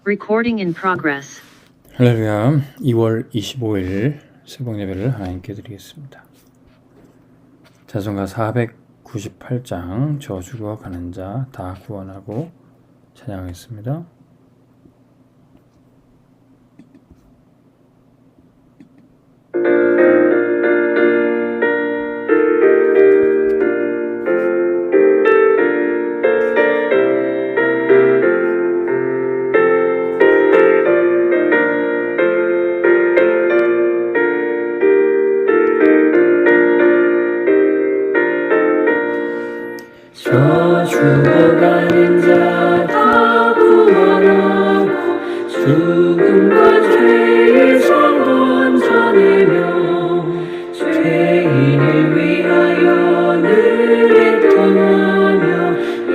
Recording in progress. 할렐루야. 2월 25일 새벽 예배를 하나님께 드리겠습니다. 자성가 498장 저 죽어 가는 자 다 구원하고 찬양하겠습니다. 저 죽어가는 자 다 구원하고 죽음과 죄에서 건져내며 죄인을 위하여 늘 애통하며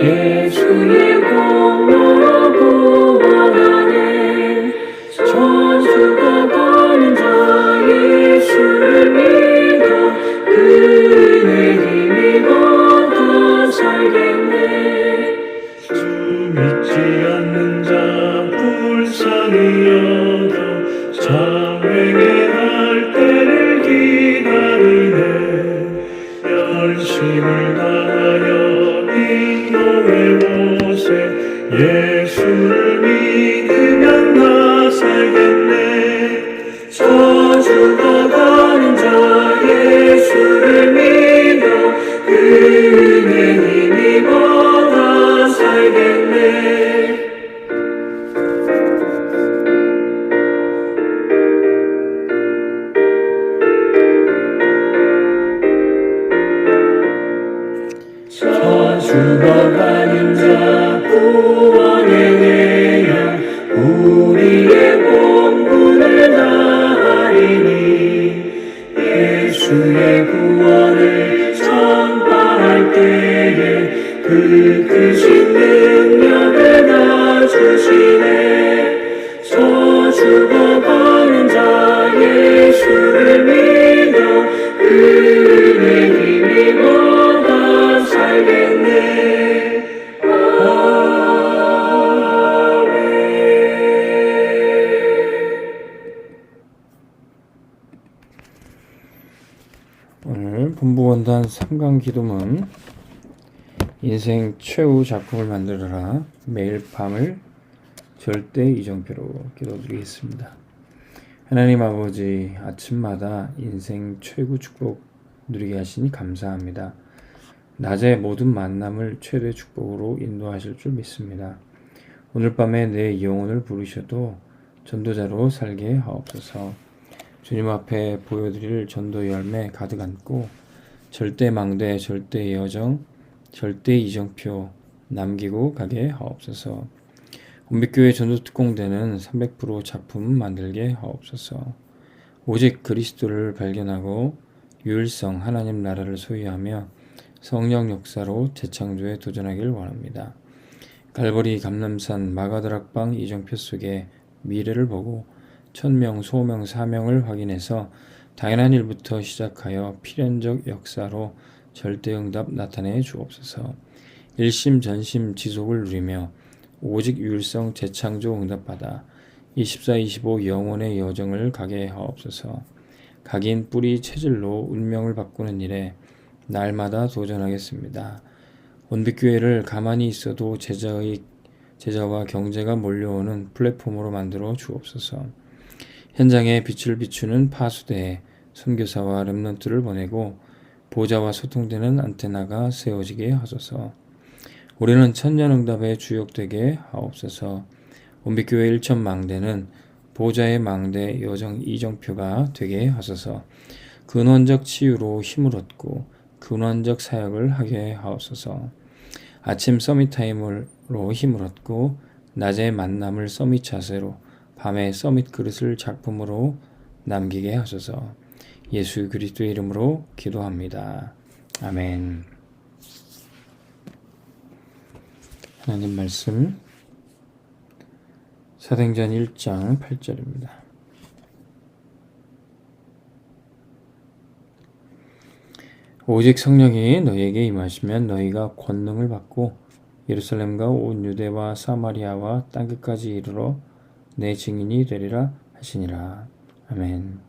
예수의 공로로 구원하네. 저 죽어가는 자 예수를 믿어 그 은혜 힘입어 살겠네. 주 믿지 않는 자 불쌍히 여겨 장래에 할 때를 기다리네. 열심을 다하여 인도해 보세. 예수를 믿으면 나 살겠네. 저 죽어가는 자 예수를 믿어 그 은혜 힘입어 다 살겠네. 저 죽어가는 자 구원의 예약 우리의 본분을 다하리니 예수의 구원을 전파할 때에 그 크신 능력을 다 주시네. 저 죽어가는 자 예수를 믿어 그 은혜 힘입어 다 살겠네. 아멘. 오늘 본부원단 3강 기도문 인생 최후 작품을 만들어라. 매일 밤을 절대 이정표로 기도드리겠습니다. 하나님 아버지, 아침마다 인생 최고 축복 누리게 하시니 감사합니다. 낮의 모든 만남을 최대 축복으로 인도하실 줄 믿습니다. 오늘 밤에 내 영혼을 부르셔도 전도자로 살게 하옵소서. 주님 앞에 보여드릴 전도 열매 가득 안고 절대 망대, 절대 여정, 절대 이정표 남기고 가게 하옵소서. 온빛교회 전도특공대는 300% 작품 만들게 하옵소서. 오직 그리스도를 발견하고 유일성 하나님 나라를 소유하며 성령 역사로 재창조에 도전하길 원합니다. 갈보리 감람산 마가다락방 이정표 속에 미래를 보고 천명, 소명, 사명을 확인해서 당연한 일부터 시작하여 필연적 역사로 절대응답 나타내 주옵소서. 일심 전심 지속을 누리며 오직 유일성 재창조 응답받아 24-25 영혼의 여정을 가게 하옵소서. 각인 뿌리 체질로 운명을 바꾸는 일에 날마다 도전하겠습니다. 온빛교회를 가만히 있어도 제자와 경제가 몰려오는 플랫폼으로 만들어 주옵소서. 현장에 빛을 비추는 파수대에 선교사와 렘넌트를 보내고 보좌와 소통되는 안테나가 세워지게 하소서. 우리는 천년응답에 주역되게 하옵소서. 온빛교회 1천 망대는 보좌의 망대 여정 이정표가 되게 하소서. 근원적 치유로 힘을 얻고 근원적 사역을 하게 하옵소서. 아침 서밋 타임으로 힘을 얻고 낮의 만남을 서밋 자세로 밤에 서밋 그릇을 작품으로 남기게 하소서. 예수 그리스도의 이름으로 기도합니다. 아멘. 하나님 말씀 사도행전 1장 8절입니다. 오직 성령이 너희에게 임하시면 너희가 권능을 받고 예루살렘과 온 유대와 사마리아와 땅끝까지 이르러 내 증인이 되리라 하시니라. 아멘.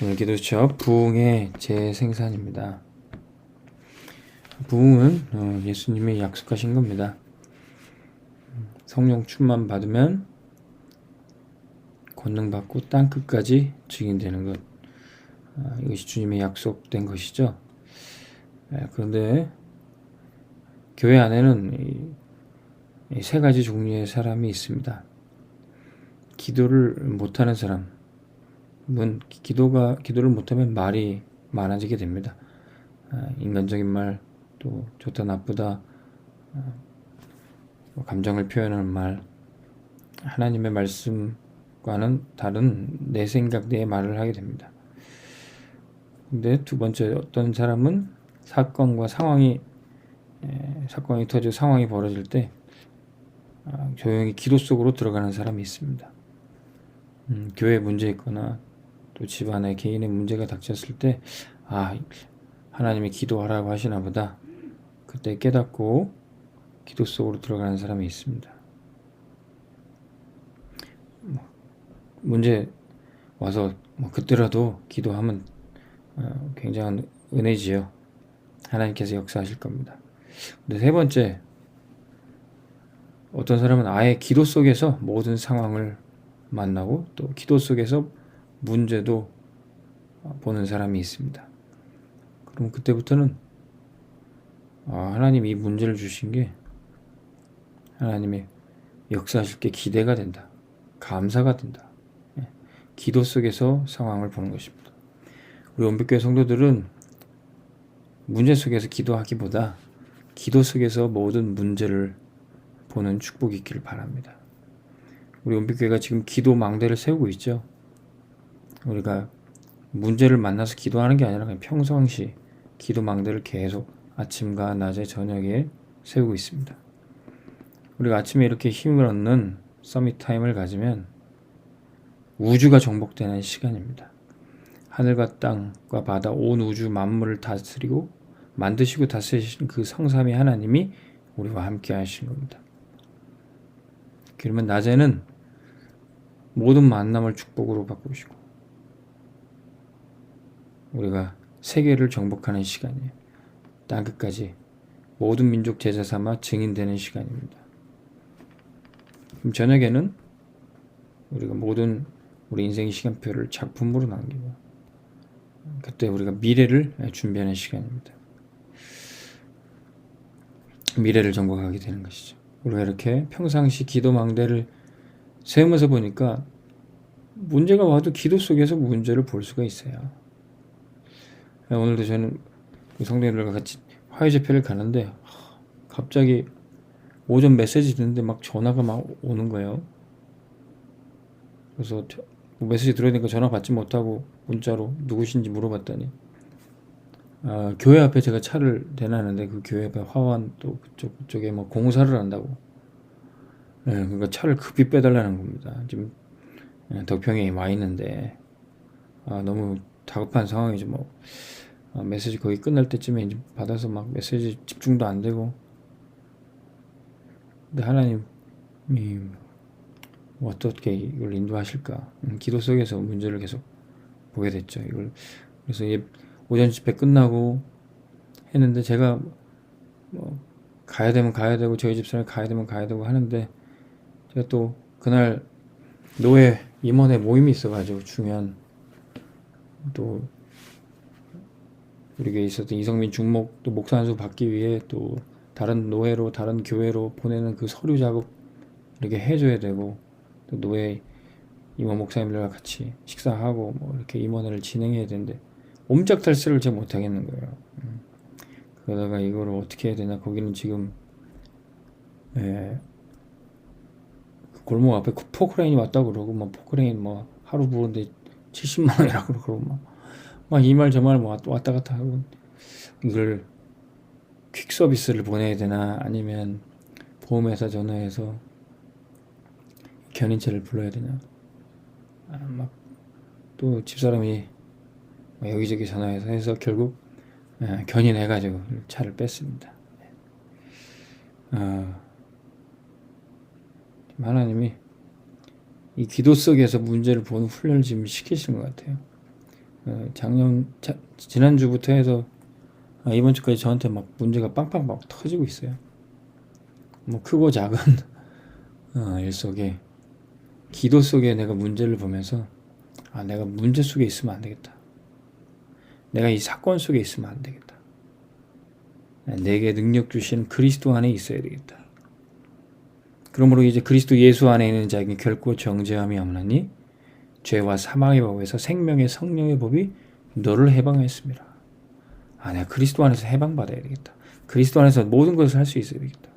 오늘 기도 수첩 부흥의 재생산입니다. 부흥은 예수님이 약속하신 겁니다. 성령 충만 받으면 권능 받고 땅 끝까지 증인되는 것, 이것이 주님의 약속된 것이죠. 그런데 교회 안에는 이 세 가지 종류의 사람이 있습니다. 기도를 못하는 사람은 기도를 못하면 말이 많아지게 됩니다. 인간적인 말, 또 좋다 나쁘다, 감정을 표현하는 말, 하나님의 말씀과는 다른 내 생각, 내 말을 하게 됩니다. 근데 두 번째, 어떤 사람은 사건이 터지고 상황이 벌어질 때 조용히 기도 속으로 들어가는 사람이 있습니다. 교회에 문제 있거나 또 집안에 개인의 문제가 닥쳤을 때 하나님이 기도하라고 하시나 보다, 그때 깨닫고 기도 속으로 들어가는 사람이 있습니다. 문제 와서 그때라도 기도하면 굉장한 은혜지요. 하나님께서 역사하실 겁니다. 근데 세 번째, 어떤 사람은 아예 기도 속에서 모든 상황을 만나고 또 기도 속에서 문제도 보는 사람이 있습니다. 그럼 그때부터는 하나님이 이 문제를 주신 게 하나님의 역사하실 게 기대가 된다. 감사가 된다. 기도 속에서 상황을 보는 것입니다. 우리 온빛교회 성도들은 문제 속에서 기도하기보다 기도 속에서 모든 문제를 보는 축복이 있기를 바랍니다. 우리 온빛교회가 지금 기도 망대를 세우고 있죠. 우리가 문제를 만나서 기도하는 게 아니라 그냥 평상시 기도 망대를 계속 아침과 낮에 저녁에 세우고 있습니다. 우리가 아침에 이렇게 힘을 얻는 서밋 타임을 가지면 우주가 정복되는 시간입니다. 하늘과 땅과 바다, 온 우주 만물을 다스리고 만드시고 다스리신 그 성삼위 하나님이 우리와 함께 하신 겁니다. 그러면 낮에는 모든 만남을 축복으로 바꾸시고 우리가 세계를 정복하는 시간이에요. 땅끝까지 모든 민족 제자 삼아 증인되는 시간입니다. 그럼 저녁에는 우리가 모든 우리 인생의 시간표를 작품으로 남기고 그때 우리가 미래를 준비하는 시간입니다. 미래를 정복하게 되는 것이죠. 우리가 이렇게 평상시 기도 망대를 세우면서 보니까 문제가 와도 기도 속에서 문제를 볼 수가 있어요. 오늘도 저는 성도님들과 같이 화요제패를 가는데 갑자기 오전 메시지 듣는데 막 전화가 막 오는 거예요. 그래서 메시지 들어야 되니까 전화 받지 못하고 문자로 누구신지 물어봤더니 교회 앞에 제가 차를 대놨는데 그 교회 앞에 화원 또 그쪽에 뭐 공사를 한다고. 그러니까 차를 급히 빼달라는 겁니다. 지금 덕평에 와 있는데 너무 다급한 상황이죠. 메시지 거의 끝날 때쯤에 이제 받아서 막 메시지 집중도 안 되고. 근데 하나님이 어떻게 이걸 인도하실까? 기도 속에서 문제를 계속 보게 됐죠. 그래서 오전 집회 끝나고 했는데 제가 가야 되면 가야 되고 저희 집사람이 가야 되면 가야 되고 하는데 제가 또 그날 노회 임원회 모임이 있어가지고 중요한 또 우리 교회에 있었던 이성민 중목 또 목사 안수 받기 위해 또 다른 노회로 다른 교회로 보내는 그 서류 작업 이렇게 해줘야 되고 또 노회 임원 목사님들과 같이 식사하고 이렇게 임원회를 진행해야 되는데 옴짝달싹을 제가 못하겠는 거예요. 그러다가 이거를 어떻게 해야 되나. 거기는 지금 골목 앞에 포크레인이 왔다고 그러고 포크레인 하루 부르는데 70만 원이라고 그러고 막 이 말 저 말 왔다 갔다 하고 이걸 퀵 서비스를 보내야 되나 아니면 보험회사 전화해서 견인차를 불러야 되나. 또 집사람이 여기저기 전화해서 해서 결국 견인해가지고 차를 뺐습니다. 하나님이 이 기도 속에서 문제를 보는 훈련을 지금 시키시는 것 같아요. 지난주부터 해서 이번 주까지 저한테 막 문제가 빵빵 터지고 있어요. 뭐 크고 작은 일 속에, 기도 속에 내가 문제를 보면서 내가 문제 속에 있으면 안 되겠다. 내가 이 사건 속에 있으면 안 되겠다. 내게 능력 주신 그리스도 안에 있어야 되겠다. 그러므로 이제 그리스도 예수 안에 있는 자에게 결코 정죄함이 없나니 죄와 사망의 법에서 생명의 성령의 법이 너를 해방하였습니다. 내가 그리스도 안에서 해방받아야 되겠다. 그리스도 안에서 모든 것을 할 수 있어야 되겠다.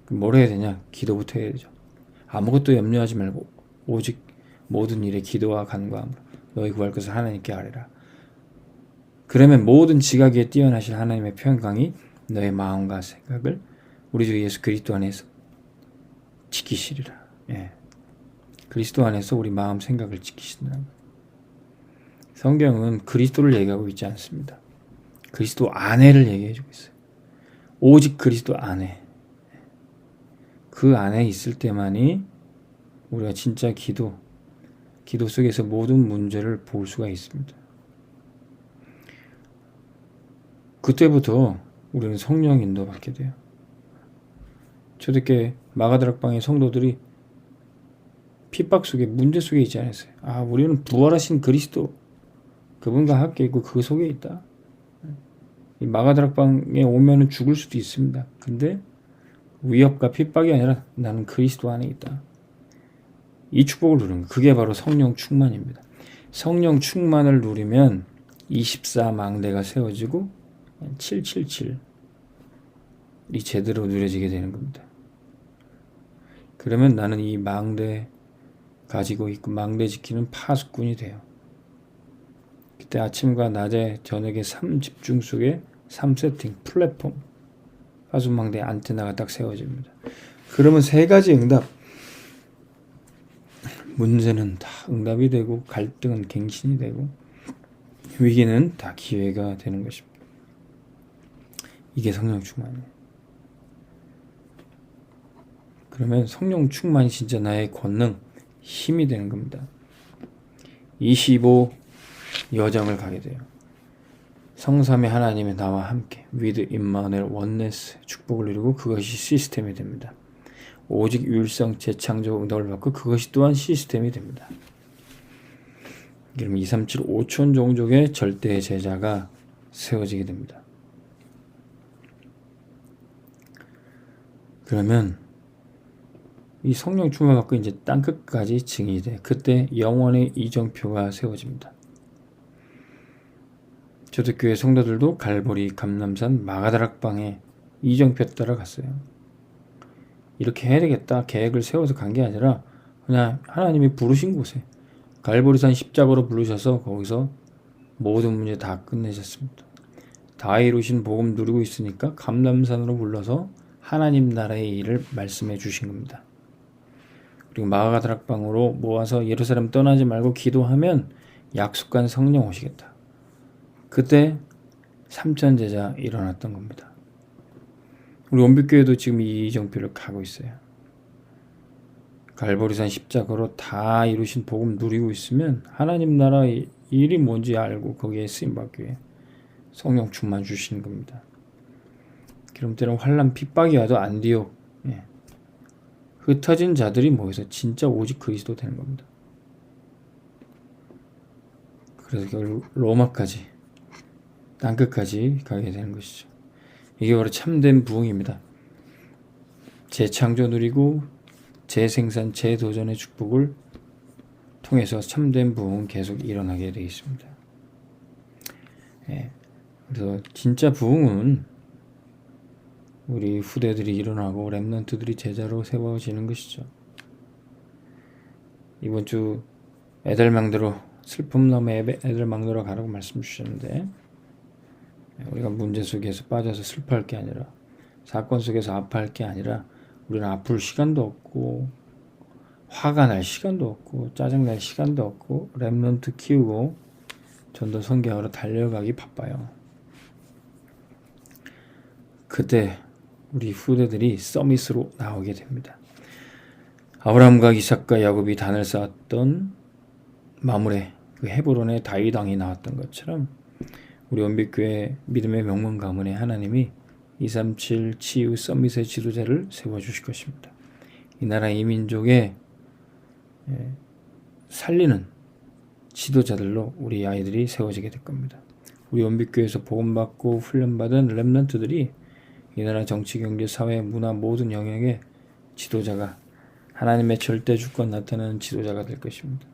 그럼 뭘 해야 되냐? 기도부터 해야 되죠. 아무것도 염려하지 말고 오직 모든 일에 기도와 간구함으로 너희 구할 것을 하나님께 아뢰라. 그러면 모든 지각에 뛰어나신 하나님의 평강이 너의 마음과 생각을 우리 주 예수 그리스도 안에서 지키시리라. 그리스도 안에서 우리 마음 생각을 지키신다는 거예요. 성경은 그리스도를 얘기하고 있지 않습니다. 그리스도 안에를 얘기해주고 있어요. 오직 그리스도 안에. 그 안에 있을 때만이 우리가 진짜 기도 속에서 모든 문제를 볼 수가 있습니다. 그때부터 우리는 성령 인도받게 돼요. 초대교회 마가다락방의 성도들이 핍박 속에, 문제 속에 있지 않았어요. 우리는 부활하신 그리스도, 그분과 함께 있고 그 속에 있다. 이 마가다락방에 오면은 죽을 수도 있습니다. 근데 위협과 핍박이 아니라 나는 그리스도 안에 있다. 이 축복을 누리는 거, 그게 바로 성령 충만입니다. 성령 충만을 누리면 24망대가 세워지고 777이 제대로 누려지게 되는 겁니다. 그러면 나는 이 망대 가지고 있고 망대 지키는 파수꾼이 돼요. 그때 아침과 낮에 저녁에 3집중 속에 3세팅 플랫폼 파수망대 안테나가 딱 세워집니다. 그러면 세 가지 응답, 문제는 다 응답이 되고 갈등은 갱신이 되고 위기는 다 기회가 되는 것입니다. 이게 성령 충만이에요. 그러면 성령 충만이 진짜 나의 권능, 힘이 되는 겁니다. 25 여정을 가게 돼요. 성삼의 하나님의 나와 함께 with 임마누엘 원네스 축복을 이루고 그것이 시스템이 됩니다. 오직 유일성 재창조 응답을 받고 그것이 또한 시스템이 됩니다. 그럼 237 5천 종족의 절대 제자가 세워지게 됩니다. 그러면 이 성령 충만 받고 이제 땅끝까지 증인이 돼. 그때 영원의 이정표가 세워집니다. 초대교회 성도들도 갈보리, 감람산, 마가다락방에 이정표 따라 갔어요. 이렇게 해야 되겠다 계획을 세워서 간 게 아니라 그냥 하나님이 부르신 곳에 갈보리산 십자가로 부르셔서 거기서 모든 문제 다 끝내셨습니다. 다 이루신 복음 누리고 있으니까 감람산으로 불러서 하나님 나라의 일을 말씀해 주신 겁니다. 그리고 마가다락방으로 모아서 예루살렘 떠나지 말고 기도하면 약속한 성령 오시겠다. 그때 3천 제자 일어났던 겁니다. 우리 원빛교회도 지금 이 이정표를 가고 있어요. 갈보리산 십자가로 다 이루신 복음 누리고 있으면 하나님 나라의 일이 뭔지 알고 거기에 쓰임받기 위해 성령 충만 주시는 겁니다. 그럼 때는 환난 핍박이 와도 안디옥 흩어진 자들이 모여서 진짜 오직 그리스도 되는 겁니다. 그래서 결국 로마까지 땅끝까지 가게 되는 것이죠. 이게 바로 참된 부흥입니다. 재창조 누리고 재생산, 재도전의 축복을 통해서 참된 부흥은 계속 일어나게 되어 있습니다. 그래서 진짜 부흥은 우리 후대들이 일어나고 렘넌트들이 제자로 세워지는 것이죠. 이번 주 에델망대로 슬픔 넘어 에델망대로 가라고 말씀 주셨는데 우리가 문제 속에서 빠져서 슬퍼할 게 아니라 사건 속에서 아파할 게 아니라 우리는 아플 시간도 없고 화가 날 시간도 없고 짜증날 시간도 없고 렘넌트 키우고 전도 선교하러 달려가기 바빠요. 그때 우리 후대들이 서밋으로 나오게 됩니다. 아브라함과 이삭과 야곱이 단을 쌓았던 마물에 그 헤브론의 다윗 왕이 나왔던 것처럼 우리 원빛교회 믿음의 명문 가문에 하나님이 237 치유 서밋의 지도자를 세워주실 것입니다. 이 나라 이 민족의 살리는 지도자들로 우리 아이들이 세워지게 될 겁니다. 우리 원빛교회에서 복음받고 훈련받은 렘넌트들이 이 나라 정치, 경제, 사회, 문화 모든 영역의 지도자가 하나님의 절대 주권 나타나는 지도자가 될 것입니다.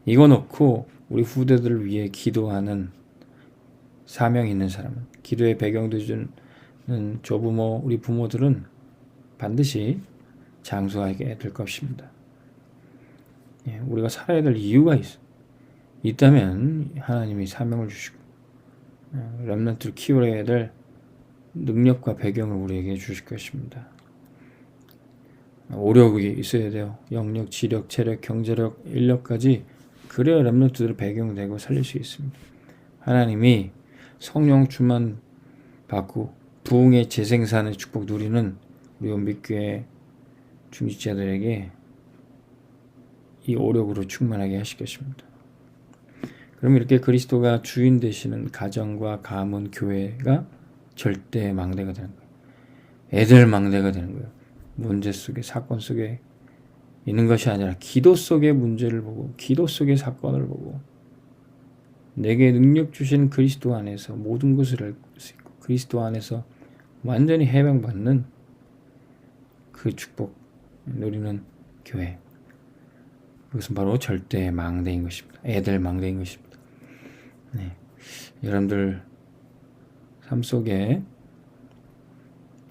이거 놓고 우리 후대들을 위해 기도하는 사명이 있는 사람은, 기도의 배경도 주는 조부모, 우리 부모들은 반드시 장수하게 될 것입니다. 우리가 살아야 될 이유가 있다면 하나님이 사명을 주시고 렘넌트를 키워야 될 능력과 배경을 우리에게 주실 것입니다. 오력이 있어야 돼요. 영력, 지력, 체력, 경제력, 인력까지. 그래야 렘넌트들을 배경되고 살릴 수 있습니다. 하나님이 성령 충만 받고 부흥의 재생산의 축복 누리는 우리 원빛교회 중직자들에게 이 오력으로 충만하게 하실 것입니다. 그럼 이렇게 그리스도가 주인 되시는 가정과 가문, 교회가 절대 망대가 되는 거예요. 애들 망대가 되는 거예요. 문제 속에, 사건 속에 있는 것이 아니라 기도 속의 문제를 보고, 기도 속의 사건을 보고, 내게 능력 주시는 그리스도 안에서 모든 것을 알 수 있고, 그리스도 안에서 완전히 해방받는 그 축복 누리는 교회. 그것은 바로 절대 망대인 것입니다. 애들 망대인 것입니다. 여러분들 삶 속에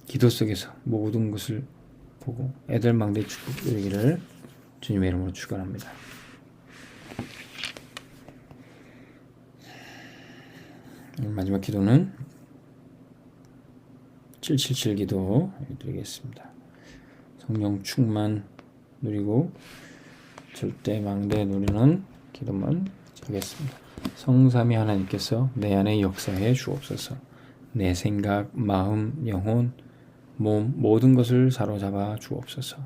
기도 속에서 모든 것을 보고 애들 망대 축복 누리기를 주님의 이름으로 축원합니다. 마지막 기도는 777 기도 드리겠습니다. 성령 충만 누리고 절대 망대 누리는 기도만 드리겠습니다. 성삼위 하나님께서 내 안에 역사해 주옵소서. 내 생각, 마음, 영혼, 몸 모든 것을 사로잡아 주옵소서.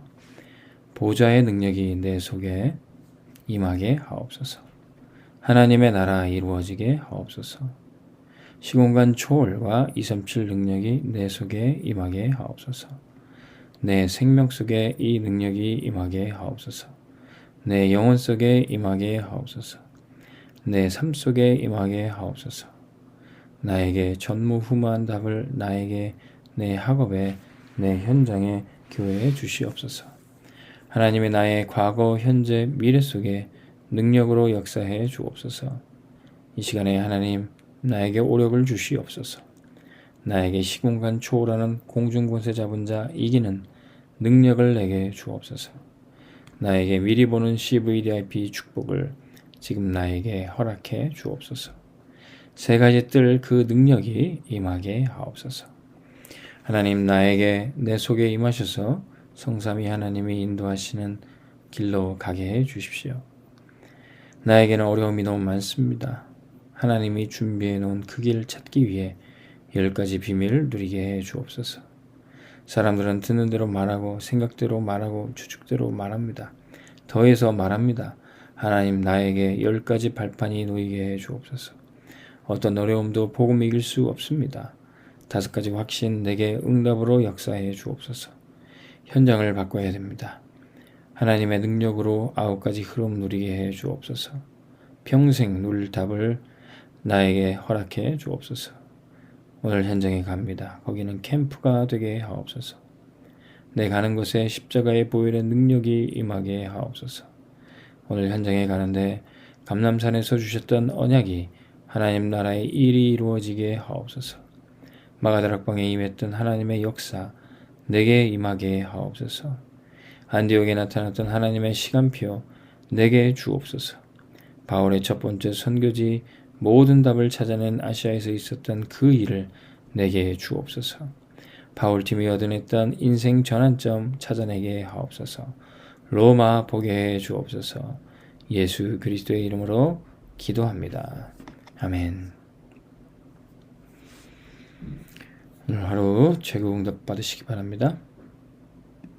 보좌의 능력이 내 속에 임하게 하옵소서. 하나님의 나라 이루어지게 하옵소서. 시공간 초월과 237 능력이 내 속에 임하게 하옵소서. 내 생명 속에 이 능력이 임하게 하옵소서. 내 영혼 속에 임하게 하옵소서. 내 삶 속에 임하게 하옵소서. 나에게 전무후무한 답을 나에게 내 학업에 내 현장에 교회에 주시옵소서. 하나님의 나의 과거, 현재, 미래 속에 능력으로 역사해 주옵소서. 이 시간에 하나님 나에게 오력을 주시옵소서. 나에게 시공간 초월하는 공중권세 잡은 자 이기는 능력을 내게 주옵소서. 나에게 미리 보는 CVDIP 축복을 지금 나에게 허락해 주옵소서. 세 가지 뜰 그 능력이 임하게 하옵소서. 하나님 나에게 내 속에 임하셔서 성삼위 하나님이 인도하시는 길로 가게 해 주십시오. 나에게는 어려움이 너무 많습니다. 하나님이 준비해 놓은 그 길을 찾기 위해 10가지 비밀을 누리게 해 주옵소서. 사람들은 듣는 대로 말하고 생각대로 말하고 추측대로 말합니다. 더해서 말합니다. 하나님 나에게 10가지 발판이 놓이게 해 주옵소서. 어떤 어려움도 복음 이길 수 없습니다. 5가지 확신 내게 응답으로 역사해 주옵소서. 현장을 바꿔야 됩니다. 하나님의 능력으로 9가지 흐름 누리게 해 주옵소서. 평생 누릴 답을 나에게 허락해 주옵소서. 오늘 현장에 갑니다. 거기는 캠프가 되게 하옵소서. 내 가는 곳에 십자가의 보혈의 능력이 임하게 하옵소서. 오늘 현장에 가는데 감람산에서 주셨던 언약이 하나님 나라의 일이 이루어지게 하옵소서. 마가다락방에 임했던 하나님의 역사 내게 임하게 하옵소서. 안디옥에 나타났던 하나님의 시간표 내게 주옵소서. 바울의 첫 번째 선교지 모든 답을 찾아낸 아시아에서 있었던 그 일을 내게 주옵소서. 바울팀이 얻어냈던 인생 전환점 찾아내게 하옵소서. 로마 보게 해 주옵소서. 예수 그리스도의 이름으로 기도합니다. 아멘. 오늘 하루 최고 응답 받으시기 바랍니다.